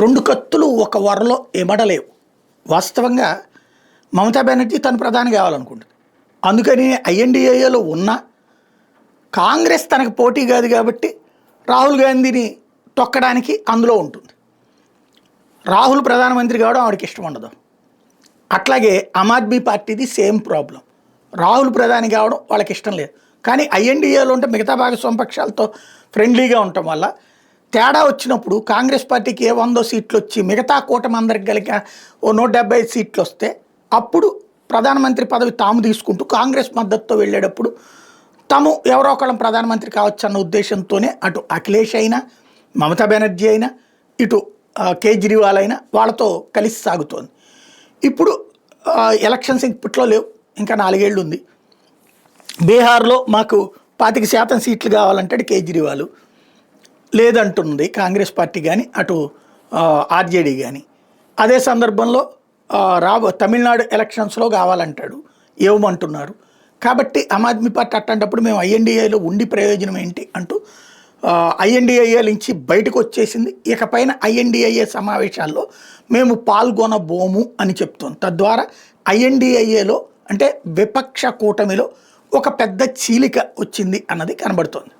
రెండు కత్తులు ఒక వరలో ఇమడలేవు. వాస్తవంగా మమతా బెనర్జీ తను ప్రధాని కావాలనుకుంటుంది. అందుకని ఐఎన్డీఏలో ఉన్న కాంగ్రెస్ తనకు పోటీ కాదు కాబట్టి రాహుల్ గాంధీని తొక్కడానికి అందులో ఉంటుంది. రాహుల్ ప్రధానమంత్రి కావడం ఆవిడకి ఇష్టం ఉండదు. అట్లాగే ఆమ్ ఆద్మీ పార్టీది సేమ్ ప్రాబ్లం. రాహుల్ ప్రధాని కావడం వాళ్ళకి ఇష్టం లేదు. కానీ ఐఎన్డీఏలో ఉంటే మిగతా భాగస్వామ్య పక్షాలతో ఫ్రెండ్లీగా ఉండటం వల్ల తేడా వచ్చినప్పుడు కాంగ్రెస్ పార్టీకి ఏ 100 సీట్లు వచ్చి మిగతా కూటమి అందరికి కలిక ఓ 175 సీట్లు వస్తే అప్పుడు ప్రధానమంత్రి పదవి తాము తీసుకుంటూ కాంగ్రెస్ మద్దతుతో వెళ్ళేటప్పుడు తాము ఎవరో ఒకళ్ళం ప్రధానమంత్రి కావచ్చు అన్న ఉద్దేశంతోనే అటు అఖిలేష్ అయినా మమతా బెనర్జీ అయినా ఇటు కేజ్రీవాల్ అయినా వాళ్ళతో కలిసి సాగుతోంది. ఇప్పుడు ఎలక్షన్స్ ఇప్పట్లో లేవు, ఇంకా 4 ఏళ్ళు ఉంది. బీహార్లో మాకు 25% సీట్లు కావాలంటాడు కేజ్రీవాల్, లేదంటుంది కాంగ్రెస్ పార్టీ కానీ అటు ఆర్జేడీ కానీ. అదే సందర్భంలో తమిళనాడు ఎలక్షన్స్లో కావాలంటాడు, ఏమంటున్నారు. కాబట్టి ఆమ్ ఆద్మీ పార్టీ అట్లాంటప్పుడు మేము ఐఎన్డీఏలో ఉండి ప్రయోజనం ఏంటి అంటూ ఐఎన్డీఏ నుంచి బయటకు వచ్చేసింది. ఇకపైన ఐఎన్డీఏ సమావేశాల్లో మేము పాల్గొనబోము అని చెప్తోంది. తద్వారా ఐఎన్డీఏలో అంటే విపక్ష కూటమిలో ఒక పెద్ద చీలిక వచ్చింది అన్నది కనబడుతోంది.